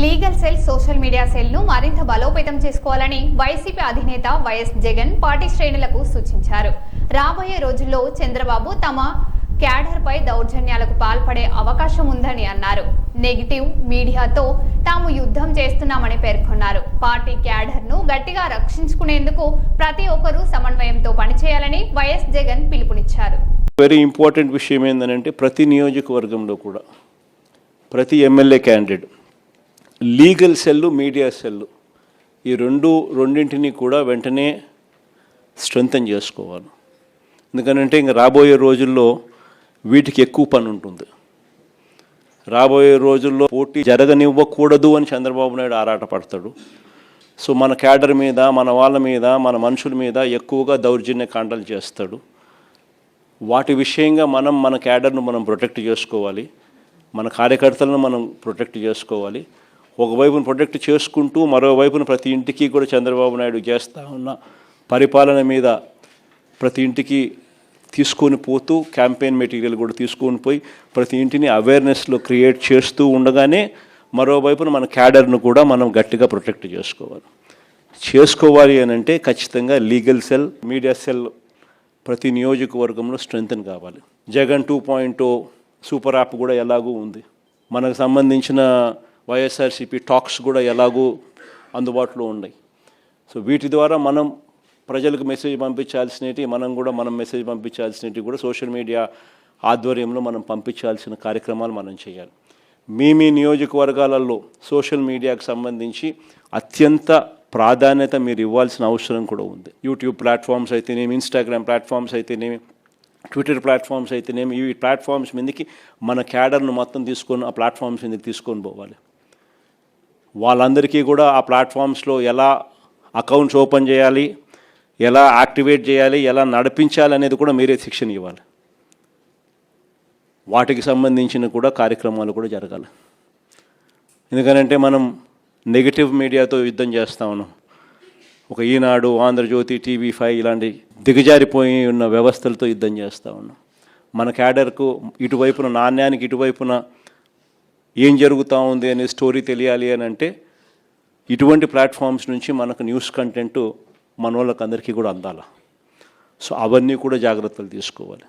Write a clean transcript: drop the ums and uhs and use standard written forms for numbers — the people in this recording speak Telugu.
లీగల్ సెల్ సోషల్ మీడియా సెల్ను మరింత బలోపేతం చేసుకోవాలని వైసీపీ అధినేత వైఎస్ జగన్ పార్టీ శ్రేణులకు సూచించారు. రాబోయే రోజుల్లో చంద్రబాబు తమ క్యాడర్పై దౌర్జన్యాలకు పాల్పడే అవకాశం ఉందని అన్నారు. నెగిటివ్ మీడియాతో తాము యుద్ధం చేస్తున్నామని పేర్కొన్నారు. పార్టీ క్యాడర్ను గట్టిగా రక్షించుకునేందుకు ప్రతి ఒక్కరూ సమన్వయంతో పనిచేయాలని వైఎస్ జగన్ పిలుపునిచ్చారు. వెరీ ఇంపార్టెంట్ విషయం ఏంటంటే ప్రతి నియోజకవర్గంలో కూడా ప్రతి MLA candidate legal cell media cell ఈ రెండింటినీ కూడా వెంటనే స్ట్రెంథన్ చేసుకోవాలి. ఎందుకంటే ఇంకా రాబోయే రోజుల్లో వీటికి ఎక్కువ పని ఉంటుంది. రాబోయే రోజుల్లో పోటీ జరగనివ్వకూడదు అని చంద్రబాబు నాయుడు ఆరాటపడతాడు. సో మన క్యాడర్ మీద, మన వాళ్ళ మీద, మన మనుషుల మీద ఎక్కువగా దౌర్జన్య కాండలు చేస్తాడు. వాటి విషయంగా మన క్యాడర్ను మనం ప్రొటెక్ట్ చేసుకోవాలి, మన కార్యకర్తలను మనం ప్రొటెక్ట్ చేసుకోవాలి. ఒకవైపును ప్రొటెక్ట్ చేసుకుంటూ మరోవైపున ప్రతి ఇంటికి కూడా చంద్రబాబు నాయుడు చేస్తూ ఉన్న పరిపాలన మీద ప్రతి ఇంటికి తీసుకొని పోతూ క్యాంపెయిన్ మెటీరియల్ కూడా తీసుకొని పోయి ప్రతి ఇంటిని అవేర్నెస్లో క్రియేట్ చేస్తూ ఉండగానే మరోవైపున మన క్యాడర్ను కూడా మనం గట్టిగా ప్రొటెక్ట్ చేసుకోవాలి అని అంటే ఖచ్చితంగా లీగల్ సెల్, మీడియా సెల్ ప్రతి నియోజకవర్గంలో స్ట్రెంథన్ కావాలి. జగన్ 2.0 సూపర్ యాప్ కూడా ఎలాగూ ఉంది. మనకు సంబంధించిన వైఎస్ఆర్సీపీ టాక్స్ కూడా ఎలాగూ అందుబాటులో ఉన్నాయి. సో వీటి ద్వారా మనం ప్రజలకు మెసేజ్ పంపించాల్సినవి, మనం మెసేజ్ పంపించాల్సినవి కూడా సోషల్ మీడియా ఆధ్వర్యంలో మనం పంపించాల్సిన కార్యక్రమాలు మనం చేయాలి. మీ నియోజకవర్గాలలో సోషల్ మీడియాకు సంబంధించి అత్యంత ప్రాధాన్యత మీరు ఇవ్వాల్సిన అవసరం కూడా ఉంది. యూట్యూబ్ ప్లాట్ఫామ్స్ అయితేనేమి, ఇన్స్టాగ్రామ్ ప్లాట్ఫామ్స్ అయితేనేమి, ట్విట్టర్ ప్లాట్ఫామ్స్ అయితేనేమి, ఈ ప్లాట్ఫామ్స్ మీదకి మన క్యాడర్ను మొత్తం తీసుకొని ఆ ప్లాట్ఫామ్స్ మీదకి తీసుకొని పోవాలి. వాళ్ళందరికీ కూడా ఆ ప్లాట్ఫామ్స్లో ఎలా అకౌంట్స్ ఓపెన్ చేయాలి, ఎలా యాక్టివేట్ చేయాలి, ఎలా నడిపించాలి అనేది కూడా మీరే శిక్షణ ఇవ్వాలి. వాటికి సంబంధించిన కూడా కార్యక్రమాలు కూడా జరగాలి. ఎందుకంటే మనం నెగిటివ్ మీడియాతో యుద్ధం చేస్తూ ఉన్నాం. ఒక ఈనాడు, ఆంధ్రజ్యోతి, TV5 ఇలాంటి దిగజారిపోయి ఉన్న వ్యవస్థలతో యుద్ధం చేస్తూ ఉన్నాం. మన క్యాడర్కు ఇటువైపున నాణ్యానికి ఇటువైపున ఏం జరుగుతూ ఉంది అనే స్టోరీ తెలియాలి అని అంటే ఇటువంటి ప్లాట్ఫామ్స్ నుంచి మనకు న్యూస్ కంటెంట్ మన వాళ్ళకి అందరికీ కూడా అందాలి. సో అవన్నీ కూడా జాగ్రత్తలు తీసుకోవాలి.